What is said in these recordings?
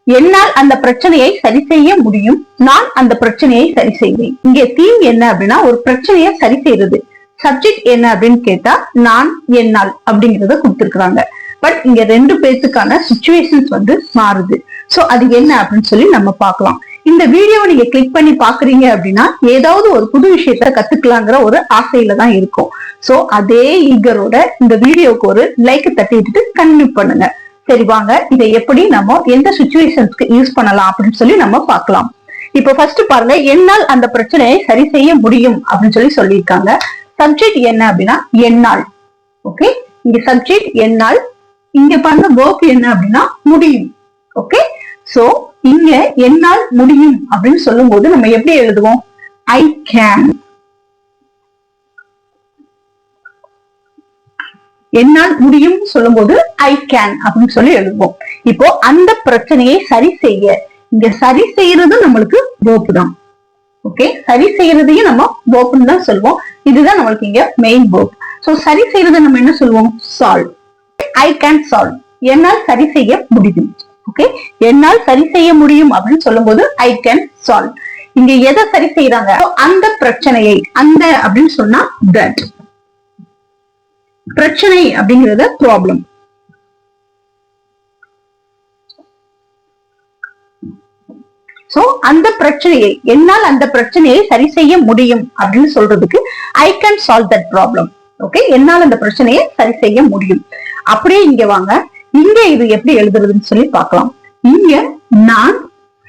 என்னால் அந்த பிரச்சனையை சரி செய்ய முடியும், நான் அந்த பிரச்சனையை சரி செய்வேன். இங்க தீம் என்ன அப்படின்னா ஒரு பிரச்சனையை சரி செய்யறது. சப்ஜெக்ட் என்ன அப்படின்னு கேட்டா நான், என்னால் அப்படிங்கறத கொடுத்திருக்கிறாங்க. பட் இங்க ரெண்டு பேருக்கான சிச்சுவேஷன்ஸ் வந்து மாறுது. சோ அது என்ன அப்படின்னு சொல்லி நம்ம பார்க்கலாம். இந்த வீடியோவை நீங்க கிளிக் பண்ணி பாக்குறீங்க அப்படின்னா ஏதாவது ஒரு புது விஷயத்த கத்துக்கலாங்கிற ஒரு ஆசையில தான் இருக்கும். சோ அதே ஈகரோட இந்த வீடியோவுக்கு ஒரு லைக் தட்டி விட்டுட்டு கண்டினியூ பண்ணுங்க. சரி வாங்க இதை எப்படி நம்ம எந்த சிச்சுவேஷன்ஸ்க்கு யூஸ் பண்ணலாம் அப்படின்னு சொல்லி நம்ம பார்க்கலாம். இப்போ ஃபர்ஸ்ட் பாருங்க, என்னால் அந்த பிரச்சனையை சரி செய்ய முடியும் அப்படின்னு சொல்லியிருக்காங்க. சப்ஜெக்ட் என்ன அப்படின்னா என்னால். ஓகே, இங்க சப்ஜெக்ட் என்னால், இங்க பாருங்க verb என்ன அப்படின்னா முடியும். ஓகே, சோ இங்க என்னால் முடியும் அப்படின்னு சொல்லும் போது நம்ம எப்படி எழுதுவோம்? I can. என்னால் முடியும் சொல்லும் போது I can அப்படின்னு சொல்லி எழுதுவோம். இப்போ அந்த பிரச்சனையை சரி செய்ய, இங்க சரி செய்யறது நம்மளுக்கு verb தான். ஓகே, சரி செய்யறதையும் நம்ம verb தான் சொல்லுவோம். இதுதான் நம்மளுக்கு இங்க மெயின் verb. சோ சரி செய்யறதை நம்ம என்ன சொல்லுவோம்? solve. I can solve. என்னால் சரி செய்ய முடியும். ஓகே, என்னால் சரி செய்ய முடியும் அப்படின்னு சொல்லும் போது I can solve. இங்க எதை சரி செய்யறாங்க? அந்த பிரச்சனையை, அந்த அப்படின்னு சொன்னா that. பிரச்சனை அப்படிங்கறத ப்ராப்ளம். சோ அந்த பிரச்சனையை, என்னால் அந்த பிரச்சனையை சரி செய்ய முடியும் அப்படின்னு சொல்றதுக்கு I can solve that problem. Okay, என்னால் அந்த பிரச்சனையை சரி செய்ய முடியும். அப்படியே இங்க வாங்க, இங்க இது எப்படி எழுதுறதுன்னு சொல்லி பார்க்கலாம். இங்க நான்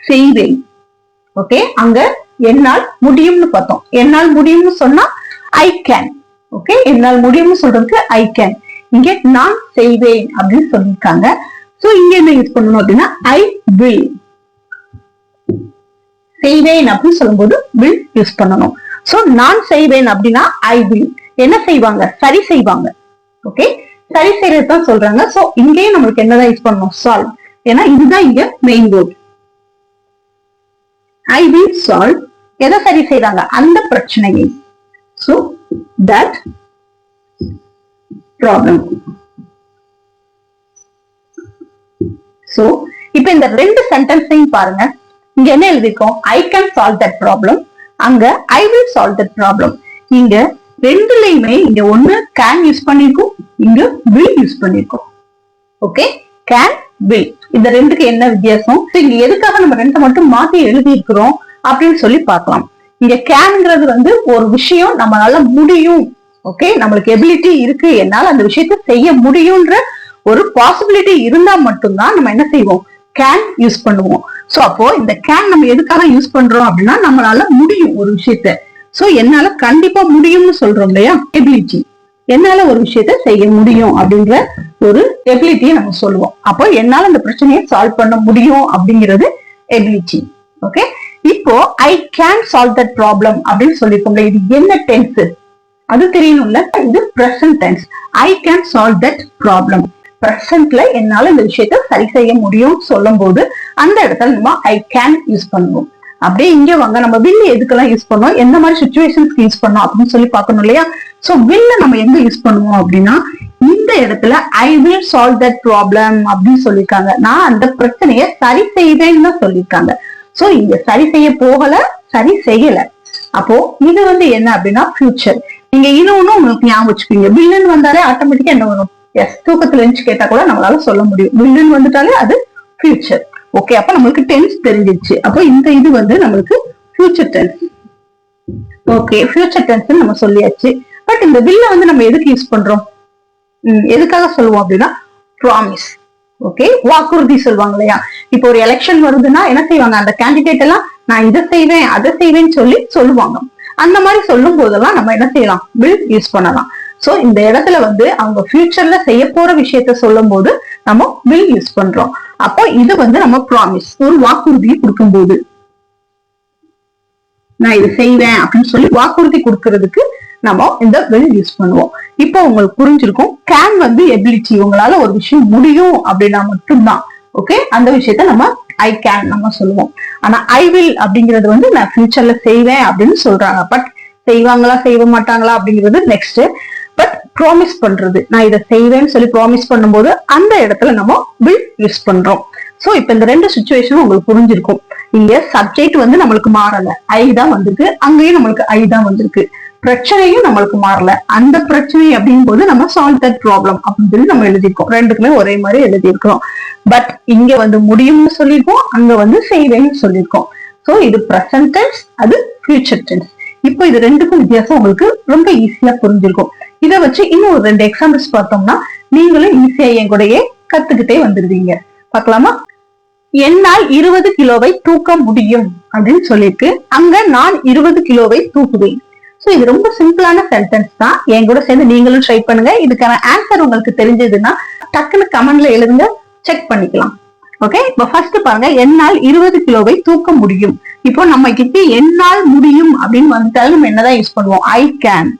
செய்வேன். ஓகே, அங்க என்னால் முடியும்னு பார்த்தோம். என்னால் முடியும்னு சொன்னா I can. ஓகே, என்னால் முடியும்னு சொல்றதுக்கு I can. இங்க நான் செய்வேன் அப்படின்னு சொல்லியிருக்காங்க. சோ இங்க என்ன யூஸ் பண்ணணும் அப்படின்னா I will. செய்வேன் அப்படின்னு சொல்லும் போது will யூஸ் பண்ணணும். சோ நான் செய்வேன் அப்படின்னா I will. என்ன செய்வாங்க? சரி செய்வாங்க. ஓகே, சரி செய்யறதுதான் சொல்றாங்க. சோ இங்கேயும் நம்மளுக்கு என்னதான் யூஸ் பண்ணணும்? solve. ஏன்னா இதுதான் இங்க main word. I will solve. எதை சரி செய்றாங்க? அந்த பிரச்சனையை. So that problem. சோ இப்ப இந்த ரெண்டு சென்டென்ஸையும் பாருங்க. இங்க என்ன எழுதிருக்கோம்? I can solve that problem. அங்க I will solve that problem. இங்க ரெண்டுலயுமே இங்க ஒண்ணு can யூஸ் பண்ணிருக்கோம், இங்க will யூஸ் பண்ணிருக்கோம். Okay, can, will. இந்த ரெண்டுக்கு என்ன வித்தியாசம்? இங்க எதுக்காக நம்ம ரெண்டை மட்டும் மாத்தி எழுதி இருக்கிறோம் அப்படின்னு சொல்லி பார்க்கலாம். இங்க கேன்ங்கிறது வந்து ஒரு விஷயம் நம்மளால முடியும். ஓகே, நம்மளுக்கு எபிலிட்டி இருக்கு, என்னால அந்த விஷயத்த செய்ய முடியும்ன்ற ஒரு பாசிபிலிட்டி இருந்தா மட்டும்தான் நம்ம என்ன செய்வோம்? கேன் யூஸ் பண்ணுவோம். சோ அப்போ இந்த கேன் நம்ம எதுக்காக யூஸ் பண்றோம் அப்படின்னா நம்மளால முடியும் ஒரு விஷயத்த. சோ என்னால கண்டிப்பா முடியும்னு சொல்றோம் இல்லையா? எபிலிட்டி. என்னால ஒரு விஷயத்த செய்ய முடியும் அப்படின்ற ஒரு எபிலிட்டியை நம்ம சொல்லுவோம். அப்போ என்னால அந்த பிரச்சனையை சால்வ் பண்ண முடியும் அப்படிங்கிறது எபிலிட்டி. ஓகே, இப்போ I can solve that problem அப்படின்னு சொல்லிருக்கோம்ல, இது என்ன டென்ஸ் அது தெரியணும்ல? இது present tense. I can solve that problem. பிரசன்ட்ல என்னால இந்த விஷயத்த சரி செய்ய முடியும் சொல்லும் போது அந்த இடத்துல நம்ம I can யூஸ் பண்ணுவோம். அப்படியே இங்க வாங்க, நம்ம will எதுக்கெல்லாம் யூஸ் பண்ணோம், எந்த மாதிரி சிச்சுவேஷன்ஸ்க்கு யூஸ் பண்ணோம் அப்படின்னு சொல்லி பார்க்கணும் இல்லையா? சோ will நம்ம எங்க யூஸ் பண்ணுவோம் அப்படின்னா இந்த இடத்துல I will solve that problem அப்படின்னு சொல்லியிருக்காங்க. நான் அந்த பிரச்சனையை சரி செய்வேன்னு சொல்லியிருக்காங்க. சோ இங்க சரி செய்ய போகல, சரி செய்யல. அப்போ இது வந்து என்ன அப்படின்னா ஃபியூச்சர். நீங்க இன்னொன்னு உங்களுக்கு ஞாபகம் வச்சுக்கீங்க, வில்லன் வந்தாலே ஆட்டோமேட்டிக்கா என்ன வரும்? எஸ், தூக்கத்துல இருந்து கேட்டா கூட நம்மளால சொல்ல முடியும். வில்லன் வந்துட்டாலே அது ஃபியூச்சர். ஓகே, அப்ப நம்மளுக்கு டென்ஸ் தெரிஞ்சிச்சு. அப்போ இந்த இது வந்து நம்மளுக்கு future tense. Okay, future tense நம்ம சொல்லியாச்சு. பட் இந்த வில்ல வந்து நம்ம எதுக்கு யூஸ் பண்றோம்? எதுக்காக சொல்லுவோம் அப்படின்னா ப்ராமிஸ். ஓகே, வாக்குறுதி சொல்லுவாங்க இல்லையா? இப்போ ஒரு எலெக்ஷன் வருதுன்னா என்ன செய்வாங்க? அந்த கேண்டிடேட் எல்லாம் நான் இதை செய்வேன் அதை செய்வேன்னு சொல்லுவாங்க. அந்த மாதிரி சொல்லும் போதெல்லாம் நம்ம என்ன செய்யலாம்? will யூஸ் பண்ணலாம். சோ இந்த இடத்துல வந்து அவங்க ஃபியூச்சர்ல செய்ய போற விஷயத்த சொல்லும் போது நம்ம will யூஸ் பண்றோம். அப்போ இது வந்து நம்ம ப்ராமிஸ், ஒரு வாக்குறுதியை கொடுக்கும் போது நான் இது செய்வேன் அப்படின்னு சொல்லி வாக்குறுதி கொடுக்கறதுக்கு நம்ம இந்த will யூஸ் பண்ணுவோம். இப்போ உங்களுக்கு புரிஞ்சிருக்கும், can வந்து எபிலிட்டி, உங்களால ஒரு விஷயம் முடியும் அப்படின்னா மட்டும்தான் ஓகே அந்த விஷயத்த நம்ம I can நம்ம சொல்லுவோம். ஆனா I will அப்படிங்கிறது வந்து நான் ஃபியூச்சர்ல செய்வேன் அப்படின்னு சொல்றாங்க. பட் செய்வாங்களா செய்ய மாட்டாங்களா அப்படிங்கிறது நெக்ஸ்ட். பட் ப்ராமிஸ் பண்றது, நான் இதை செய்வேன்னு சொல்லி ப்ராமிஸ் பண்ணும்போது அந்த இடத்துல நம்ம will யூஸ் பண்றோம். சோ இப்ப இந்த ரெண்டு சுச்சுவேஷனும் உங்களுக்கு புரிஞ்சிருக்கும். இங்க சப்ஜெக்ட் வந்து நம்மளுக்கு மாறல, ஐ தான் வந்திருக்கு, அங்கேயும் நம்மளுக்கு ஐ தான் வந்திருக்கு. பிரச்சனையும் நம்மளுக்கு மாறல. அந்த பிரச்சனை அப்படிங்கும் போது நம்ம சால்வ் தட் ப்ராப்ளம் அப்படின்னு சொல்லி நம்ம எழுதிருக்கோம். ரெண்டுக்குமே ஒரே மாதிரி எழுதியிருக்கோம். பட் இங்க வந்து முடியும்னு சொல்லியிருக்கோம், அங்க வந்து செய்வேன்னு சொல்லியிருக்கோம். சோ இது பிரசன்ட் டென்ஸ், அது ஃபியூச்சர் டென்ஸ். இப்போ இது ரெண்டுக்கும் வித்தியாசம் உங்களுக்கு ரொம்ப ஈஸியா புரிஞ்சிருக்கும். இதை வச்சு இன்னும் ஒரு 2 எக்ஸாம்பிள்ஸ் பார்த்தோம்னா நீங்களும் ஈஸியா என் கூடயே கத்துக்கிட்டே வந்துருவீங்க. பார்க்கலாமா? என்னால் 20 கிலோவை தூக்க முடியும் அப்படின்னு சொல்லிருக்கு. அங்க நான் 20 கிலோவை தூக்குவேன். சோ இது ரொம்ப சிம்பிளான சென்டென்ஸ் தான். என் கூட சேர்ந்து நீங்களும் ட்ரை பண்ணுங்க. இதுக்கான ஆன்சர் உங்களுக்கு தெரிஞ்சதுன்னா டக்குன்னு கமெண்ட்ல எழுதுங்க, செக் பண்ணிக்கலாம். ஓகே, இப்ப ஃபர்ஸ்ட் பாருங்க, என்னால் 20 கிலோவை தூக்க முடியும். இப்போ நம்ம கிட்ட என்னால் முடியும் அப்படின்னு வந்துட்டாலும் நம்ம என்னதான் யூஸ் பண்ணுவோம்? I can.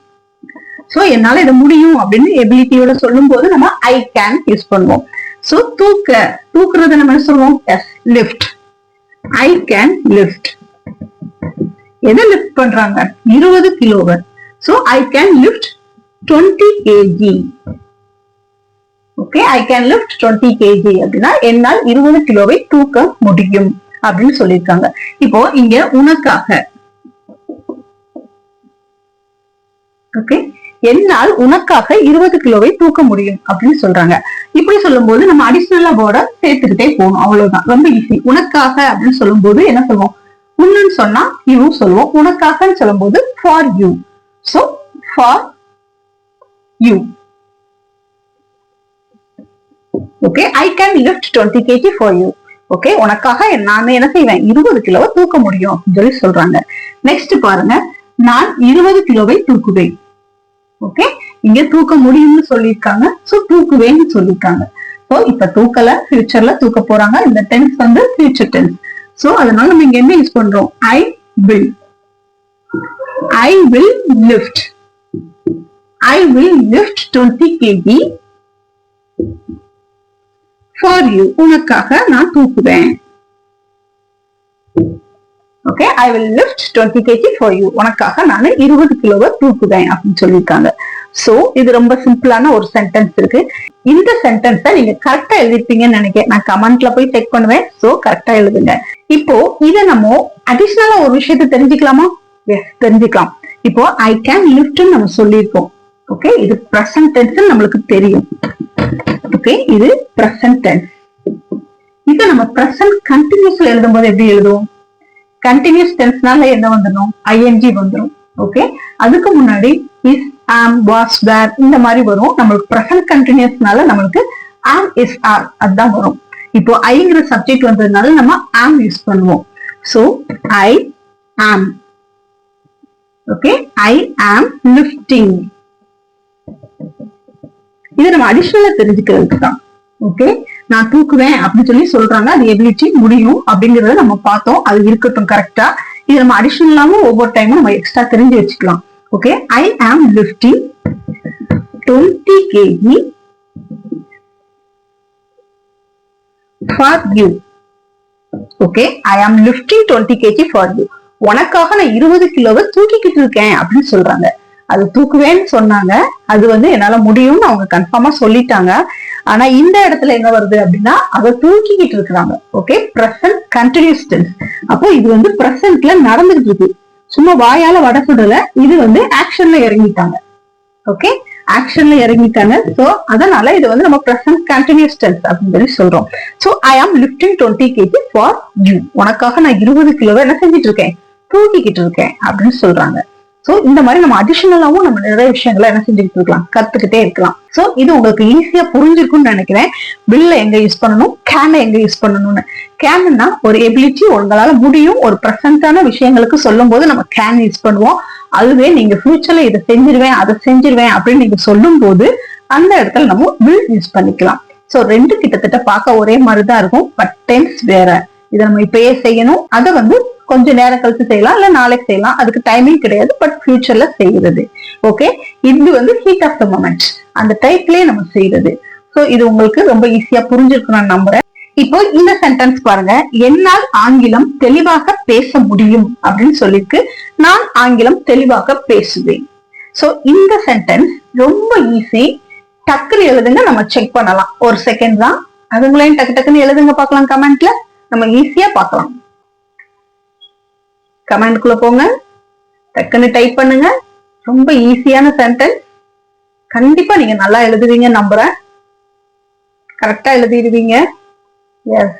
சோ என்னால இது முடியும் அப்படின்னு எபிலிட்டியோட சொல்லும் போது நம்ம ஐ கேன் யூஸ் பண்ணுவோம். சோ தூக்குறத நம்ம என்ன சொல்லுவோம்? Yes, lift. I can lift. எதை லிஃப்ட் பண்றாங்க? 20 கிலோவை. So I can lift 20 kg. Okay, I can lift 20 kg அப்படின்னா என்னால் 20 கிலோவை தூக்க முடியும் அப்படின்னு சொல்லியிருக்காங்க. இப்போ இங்க உனக்காக, ஓகே, என்னால் உனக்காக 20 கிலோவை தூக்க முடியும் அப்படின்னு சொல்றாங்க. இப்படி சொல்லும் போது நம்ம அடிஷனலா வேர்ட சேர்த்துக்கிட்டே போகணும், அவ்வளவுதான். ரொம்ப ஈஸி. உனக்காக அப்படின்னு சொல்லும் போது என்ன சொல்லுவோம்? உன்னு சொன்னா யூ சொல்லுவோம். உனக்காகன்னு சொல்லும் போது for you. So for you. Okay, I can lift 20 kg for you. Okay, உனக்காக நான் என்ன செய்வேன்? 20 கிலோவை தூக்க முடியும் அப்படின்னு சொல்லி சொல்றாங்க. நெக்ஸ்ட் பாருங்க, நான் 20 கிலோவை தூக்குவேன். ஓகே, இங்க தூக்க முடியும்னு சொல்லியிருக்காங்க. சோ தூக்குவேன்னு சொல்லியிருக்காங்க. சோ இப்ப தூக்கல, ஃபியூச்சர்ல தூக்க போறாங்க. இந்த டென்ஸ் வந்து ஃபியூச்சர் டென்ஸ். சோ அதனால நம்ம இங்க என்ன யூஸ் பண்றோம்? I will. I will lift. I will lift 20 kg for you. உனக்காக நான் தூக்குவேன். Okay, I will lift 20 kg for you. உனக்காக நான் 20 கிலோவை தூக்குவேன் அப்படின்னு சொல்லியிருக்காங்க. சோ இது ரொம்ப சிம்பிளான ஒரு சென்டென்ஸ் இருக்கு. இந்த சென்டென்ஸை நீங்க கரெக்டா எழுதிருப்பீங்கன்னு நினைக்கிறேன். நான் கமெண்ட்ல போய் செக் பண்ணுவேன். சோ கரெக்டா எழுதுங்க. இப்போ இதை நம்ம அடிஷனலா ஒரு விஷயத்தை தெரிஞ்சுக்கலாமா? எஸ், தெரிஞ்சுக்கலாம். இப்போ ஐ கேன் லிஃப்ட் நம்ம சொல்லியிருக்கோம். ஓகே, இது பிரசன்ட் டென்ஸ் நம்மளுக்கு தெரியும். ஓகே, இது பிரசன்ட் டென்ஸ். இதை நம்ம பிரசன்ட் கண்டினியூஸ்ல எழுதும் போது எப்படி எழுதுவோம்? கண்டினியூஸ் டென்ஸ்னால என்ன வந்துடும்? ஐஎன்ஜி வந்துடும். ஓகே, அதுக்கு முன்னாடி இஸ், ஆம், வாஸ், வேர் இந்த மாதிரி வரும். நம்மளுக்கு பிரசன்ட் கண்டினியூஸ்னால நம்மளுக்கு ஆம், இஸ், ஆர் அதுதான் வரும். இப்போ ஐங்கிற சப்ஜெக்ட் வந்ததுனால நம்ம ஆம் யூஸ் பண்ணுவோம். சோ ஐ ஆம். Okay, I am lifting. இது நம்ம அடிஷனலா தெரிஞ்சுக்கிறதுக்கு தான். ஓகே, நான் தூக்குவேன் அப்படின்னு சொல்லி சொல்றாங்க. அது எபிலிட்டி முடியும் அப்படிங்கறத நம்ம பார்த்தோம். அது இருக்கட்டும் கரெக்டா. இது நம்ம அடிஷனலாவும் ஒவ்வொரு டைமும் நம்ம எக்ஸ்ட்ரா தெரிஞ்சு வச்சுக்கலாம். Okay, I am lifting 20 kg for you. Okay, I am lifting 20 kg for you. உனக்காக நான் 20 கிலோவை தூக்கிக்கிட்டு இருக்கேன் அப்படின்னு சொல்றாங்க. அது தூக்குவேன்னு சொன்னாங்க. அது வந்து என்னால முடியும்னு அவங்க கன்ஃபார்மா சொல்லிட்டாங்க. ஆனா இந்த இடத்துல என்ன வருது அப்படின்னா அதை தூக்கிக்கிட்டு இருக்கிறாங்க. Okay, present continuous tense. அப்போ இது வந்து பிரசன்ட்ல நடந்துகிட்டு இருக்கு. சும்மா வாயால வட சுடல, இது வந்து ஆக்ஷன்ல இறங்கிட்டாங்க. ஓகே, ஆக்ஷன்ல இறங்கிட்டாங்க. சோ அதனால இது வந்து நம்ம பிரசன்ட் கண்டினியூஸ் டென்ஸ் அப்படின்னு சொல்லி சொல்றோம். So I am lifting 20 kg for you. உனக்காக நான் 20 கிலோவை என்ன செஞ்சுட்டு இருக்கேன்? தூக்கிக்கிட்டு இருக்கேன் அப்படின்னு சொல்றாங்க. சோ இந்த மாதிரி நம்ம அடிஷனலாவும் நம்ம நிறைய விஷயங்களை என்ன செஞ்சுக்கிட்டு இருக்கலாம், கத்துக்கிட்டே இருக்கலாம். சோ இது உங்களுக்கு ஈஸியா புரிஞ்சிருக்கும்னு நினைக்கிறேன். வில்ல எங்க யூஸ் பண்ணணும், கேன் எங்க யூஸ் பண்ணணும்னு. கேன்னா ஒரு எபிலிட்டி, உங்களால முடியும் ஒரு பிரசன்டான விஷயங்களுக்கு சொல்லும் போது நம்ம கேன் யூஸ் பண்ணுவோம். அதுவே நீங்க ஃபியூச்சர்ல இதை செஞ்சிருவேன் அதை செஞ்சிருவேன் அப்படின்னு நீங்க சொல்லும் போது அந்த இடத்துல நம்ம வில் யூஸ் பண்ணிக்கலாம். சோ ரெண்டு கிட்டத்தட்ட பார்க்க ஒரே மாதிரிதான் இருக்கும். பட் டென்ஸ் வேற. இதை நம்ம இப்பயே செய்யணும். அதை வந்து கொஞ்சம் நேரம் கழிச்சு செய்யலாம், இல்ல நாளைக்கு செய்யலாம். அதுக்கு டைமிங் கிடையாது. பட் ஃபியூச்சர்ல செய்யறது. ஓகே, இது வந்து ஹீட் ஆஃப் த மொமெண்ட், அந்த டைப்லயே நம்ம செய்யறது. சோ இது உங்களுக்கு ரொம்ப ஈஸியா புரிஞ்சிருக்கும் நான் நம்புறேன். இப்போ இந்த சென்டென்ஸ் பாருங்க, என்னால் ஆங்கிலம் தெளிவாக பேச முடியும் அப்படின்னு சொல்லிருக்கு. நான் ஆங்கிலம் தெளிவாக பேசுவேன். சோ இந்த சென்டென்ஸ் ரொம்ப ஈஸி. டக்குன்னு எழுதுங்க, நம்ம செக் பண்ணலாம். ஒரு செகண்ட் தான். அதுங்களையும் டக்கு டக்குன்னு எழுதுங்க பார்க்கலாம். கமெண்ட்ல நம்ம ஈஸியா பார்க்கலாம். கமெண்ட்குள்ள போங்க, டக்குன்னு டைப் பண்ணுங்க. ரொம்ப ஈஸியான சென்டென்ஸ். கண்டிப்பா நீங்க நல்லா எழுதுவீங்க நம்புறேன். கரெக்டா எழுதிடுவீங்க. எஸ்,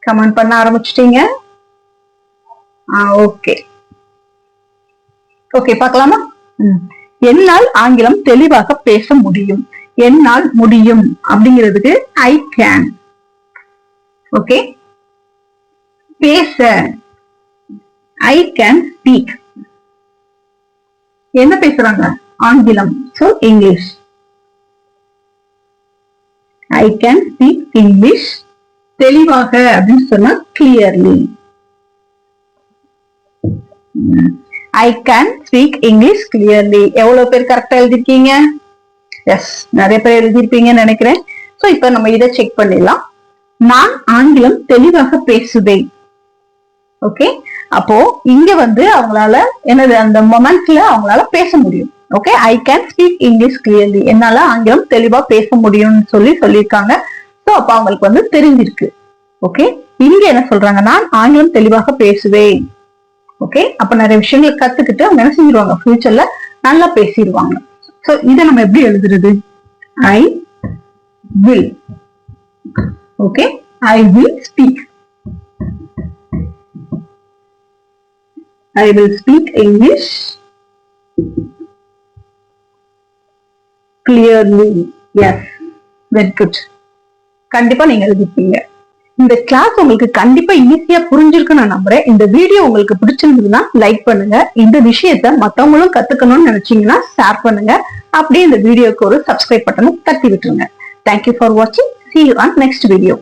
கமெண்ட் பண்ண ஆரம்பிச்சிட்டீங்க. ஓகே ஓகே, பார்க்கலாமா? என்னால் ஆங்கிலம் தெளிவாக பேச முடியும். என்னால் முடியும் அப்படிங்கிறதுக்கு ஐ கேன். ஓகே, பேச ஐ கேன் ஸ்பீக். என்ன பேசுறாங்க? ஆங்கிலம். So English. I can speak English. தெளிவாக அப்படின்னு சொன்னா clearly. I can speak English clearly. எவ்வளவு பேர் கரெக்டா எழுதிருக்கீங்க? எஸ், நிறைய பேர் எழுதிருப்பீங்கன்னு நினைக்கிறேன். சோ இப்ப நம்ம இதை செக் பண்ணிடலாம். நான் ஆங்கிலம் தெளிவாக பேசுவேன். ஓகே, அப்போ இங்க வந்து அவங்களால என்னது அந்த மொமெண்ட்ல அவங்களால பேச முடியும். Okay, I can speak English clearly. என்னால ஆங்கிலம் தெளிவா பேச முடியும்னு சொல்லியிருக்காங்க. சோ அப்ப அவங்களுக்கு வந்து தெரிஞ்சிருக்கு. ஓகே, இங்க என்ன சொல்றாங்க? நான் ஆங்கிலம் தெளிவாக பேசுவேன். ஓகே, அப்ப நிறைய விஷயங்களை கத்துக்கிட்டு அவங்க என்ன செஞ்சிருவாங்க? ஃபியூச்சர்ல நல்லா பேசிடுவாங்க. சோ இதை நம்ம எப்படி எழுதுறது? I will. Okay, I will speak. I will speak English clearly. Yes, very good. கண்டிப்பா நீங்க எழுதிப்பீங்க. இந்த கிளாஸ் உங்களுக்கு கண்டிப்பா ஈஸியா புரிஞ்சிருக்குன்னு நான் நம்புறேன். இந்த வீடியோ உங்களுக்கு பிடிச்சிருந்ததுன்னா லைக் பண்ணுங்க. இந்த விஷயத்த மத்தவங்களும் கத்துக்கணும்னு நினைச்சீங்கன்னா ஷேர் பண்ணுங்க. அப்படியே இந்த வீடியோக்கு ஒரு சப்ஸ்கிரைப் பட்டனை தட்டி விட்டுருங்க. Thank you for watching. See you on next video.